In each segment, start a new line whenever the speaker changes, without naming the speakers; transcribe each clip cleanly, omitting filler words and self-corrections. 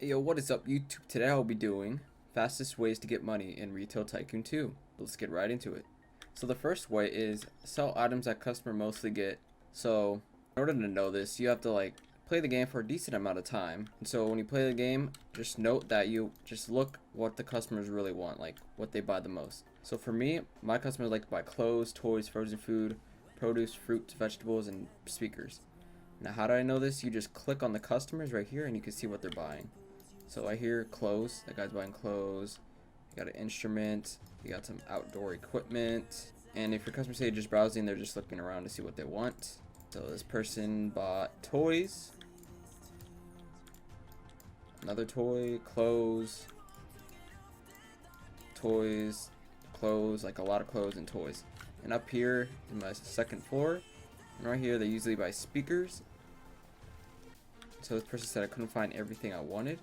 Hey, yo, what is up, YouTube? Today I'll be doing fastest ways to get money in Retail Tycoon 2. Let's get right into it. So the first way is sell items that customer mostly get. So in order to know this, you have to play the game for a decent amount of time. And so when you play the game, just note that you just look what the customers really want, like what they buy the most. So for me, my customers like to buy clothes, toys, frozen food, produce, fruits, vegetables, and speakers. Now how do I know this? You just click on the customers right here and you can see what they're buying. So I hear clothes. That guy's buying clothes. You got an instrument. You got some outdoor equipment. And if your customers say just browsing, they're just looking around to see what they want. So this person bought toys. Another toy, clothes, toys, clothes, like a lot of clothes and toys. And up here in my second floor, and right here they usually buy speakers. So this person said I couldn't find everything I wanted,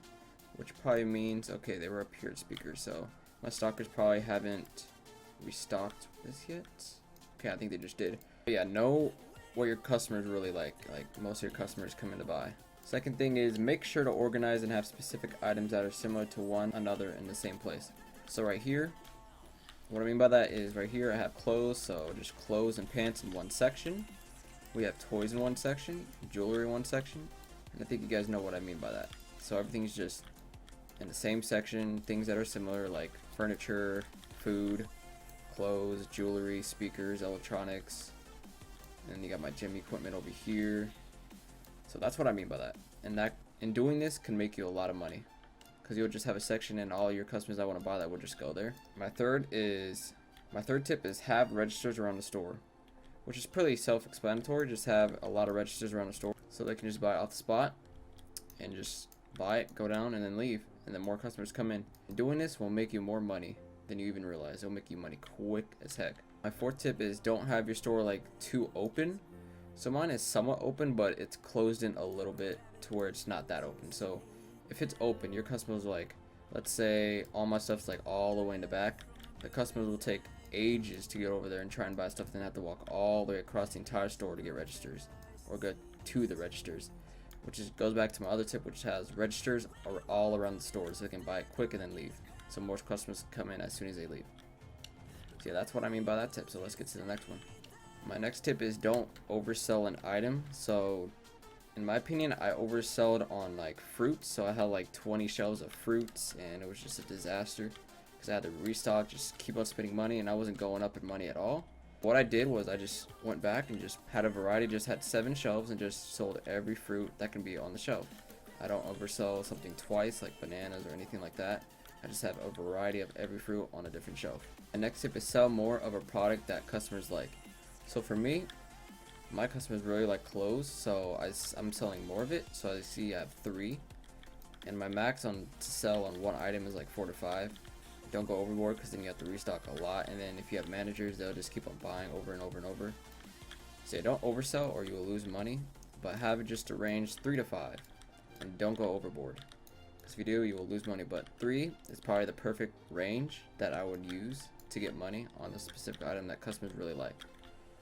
which probably means, okay, they were up here at speakers, so my stalkers probably haven't restocked this yet. Okay, I think they just did. But yeah, know what your customers really like most of your customers come in to buy. Second thing is make sure to organize and have specific items that are similar to one another in the same place. So right here, what I mean by that is right here I have clothes, so just clothes and pants in one section. We have toys in one section, jewelry in one section, and I think you guys know what I mean by that. So everything's just in the same section, things that are similar like furniture, food, clothes, jewelry, speakers, electronics, and then you got my gym equipment over here. So that's what I mean by that. And that in doing this can make you a lot of money, because you'll just have a section and all your customers that want to buy that will just go there. My third tip is have registers around the store, which is pretty self-explanatory. Just have a lot of registers around the store so they can just buy off the spot and just buy it, go down, and then leave, and then more customers come in. Doing this will make you more money than you even realize. It'll make you money quick as heck. My fourth tip is don't have your store like too open. So mine is somewhat open, but it's closed in a little bit to where it's not that open. So if it's open, your customers like, let's say all my stuff's like all the way in the back, the customers will take ages to get over there and try and buy stuff, then have to walk all the way across the entire store to get registers or get to the registers. Which goes back to my other tip, which has registers are all around the store so they can buy it quick and then leave. So more customers come in as soon as they leave. So yeah, that's what I mean by that tip. So let's get to the next one. My next tip is don't oversell an item. So in my opinion, I oversold on like fruits. So I had like 20 shelves of fruits and it was just a disaster because I had to restock, just keep on spending money, and I wasn't going up in money at all. What I did was I just went back and just had a variety, just had 7 shelves and just sold every fruit that can be on the shelf. I don't oversell something twice like bananas or anything like that. I just have a variety of every fruit on a different shelf. The next tip is sell more of a product that customers like. So for me, my customers really like clothes, so I'm selling more of it. So I see I have 3, and my max on to sell on one item is like 4 to 5. Don't go overboard because then you have to restock a lot, and then if you have managers, they'll just keep on buying over and over and over. So yeah, don't oversell or you will lose money, but have it just a range 3 to 5, and don't go overboard, because if you do, you will lose money. But 3 is probably the perfect range that I would use to get money on a specific item that customers really like.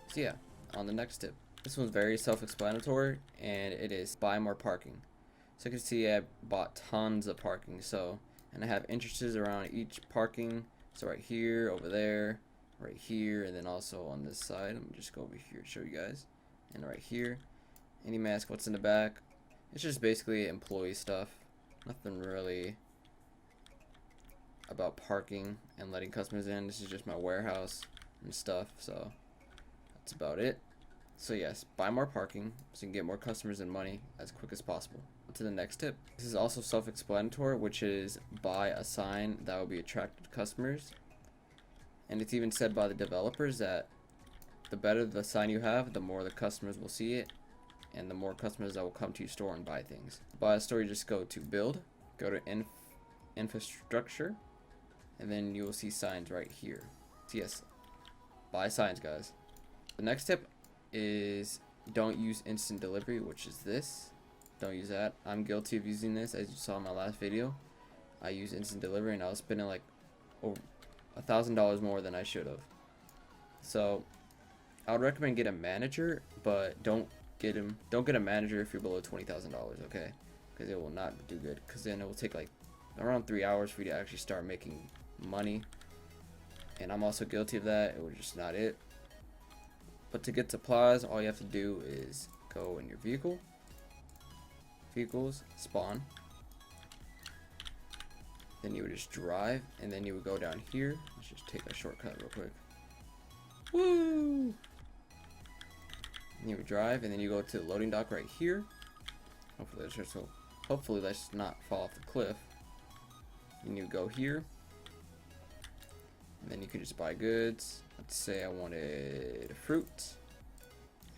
So yeah, on the next tip, this one's very self-explanatory, and it is buy more parking. So you can see I bought tons of parking, and I have entrances around each parking. So right here, over there, right here, and then also on this side. Let me just go over here to show you guys. And right here, any mask, what's in the back. It's just basically employee stuff. Nothing really about parking and letting customers in. This is just my warehouse and stuff. So that's about it. So yes, buy more parking so you can get more customers and money as quick as possible. To the next tip. This is also self-explanatory, which is buy a sign that will be attractive to customers. And it's even said by the developers that the better the sign you have, the more the customers will see it, and the more customers that will come to your store and buy things. To buy a store, you just go to build, go to infrastructure, and then you will see signs right here. So yes, buy signs, guys. The next tip is don't use instant delivery, which is this. Don't use that. I'm guilty of using this, as you saw in my last video. I use instant delivery and I was spending like over $1,000 more than I should have. So I would recommend get a manager, but don't get a manager if you're below $20,000, okay? because it will not do good, because then it will take like around 3 hours for you to actually start making money. And I'm also guilty of that. It was just not it. But to get supplies, all you have to do is go in your vehicle, vehicles, spawn, then you would just drive, and then you would go down here. Let's just take a shortcut real quick. Woo! And you would drive, and then you go to the loading dock right here. Hopefully let's not fall off the cliff. And you go here, and then you can just buy goods. Let's say I wanted fruit.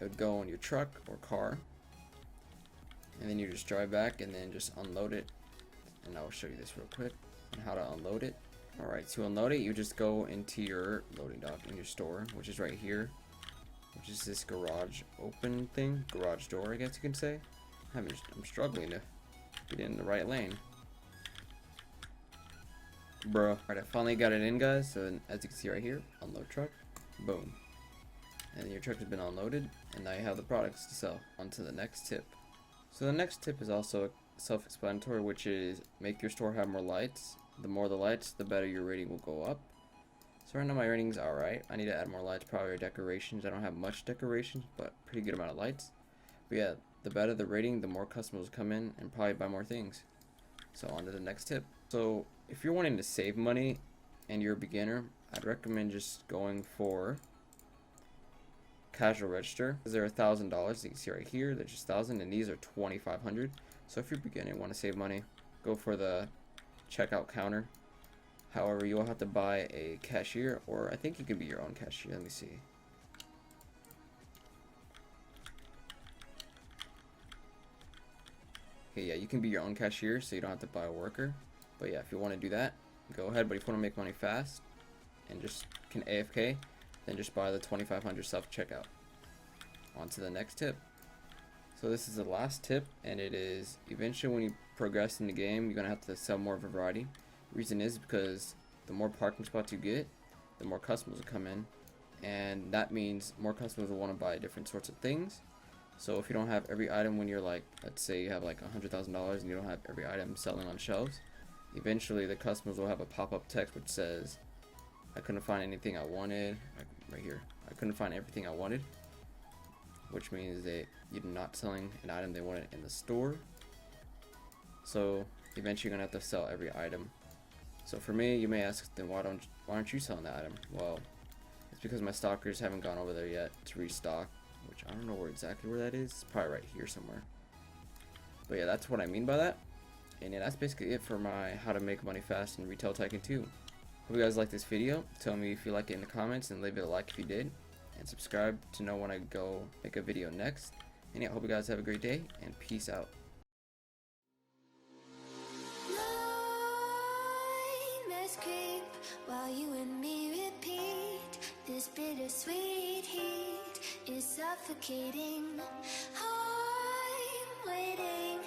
It would go in your truck or car, and then you just drive back and then just unload it. And I will show you this real quick on how to unload it. Alright, to unload it, you just go into your loading dock in your store, which is right here, which is this garage open thing, garage door, I guess you can say. I'm struggling to get in the right lane. Bruh. Alright, I finally got it in, guys. So then, as you can see right here, unload truck, boom. And then your truck has been unloaded, and now you have the products to sell. On to the next tip. So the next tip is also self-explanatory, which is make your store have more lights. The more the lights, the better your rating will go up. So right now my rating's alright. I need to add more lights, probably decorations. I don't have much decorations, but pretty good amount of lights. But yeah, the better the rating, the more customers will come in and probably buy more things. So on to the next tip. So if you're wanting to save money and you're a beginner, I'd recommend just going for casual register. They're $1,000. You can see right here, they're just 1,000, and these are 2,500. So if you're a beginner and want to save money, go for the checkout counter. However, you will have to buy a cashier, or I think you can be your own cashier. Let me see. Okay, yeah, you can be your own cashier, so you don't have to buy a worker. But yeah, if you want to do that, go ahead. But if you want to make money fast and just can AFK, then just buy the 2,500 self-checkout. On to the next tip. So this is the last tip, and it is eventually when you progress in the game, you're gonna have to sell more of a variety. Reason is because the more parking spots you get, the more customers will come in, and that means more customers will want to buy different sorts of things. So if you don't have every item when you're like, let's say you have like $100,000 and you don't have every item selling on shelves, eventually the customers will have a pop-up text which says, I couldn't find anything I wanted, right here, I couldn't find everything I wanted, which means that you're not selling an item they wanted in the store. So eventually you're gonna have to sell every item. So for me, you may ask, then why aren't you selling that item? Well, it's because my stockers haven't gone over there yet to restock, which I don't know exactly where that is. It's probably right here somewhere. But yeah, that's what I mean by that. And yeah, that's basically it for my how to make money fast in Retail Tycoon 2. Hope you guys liked this video. Tell me if you like it in the comments, and leave it a like if you did. And subscribe to know when I go make a video next. And yeah, hope you guys have a great day, and peace out.
Creep while you and me repeat. This bittersweet heat is suffocating. I'm waiting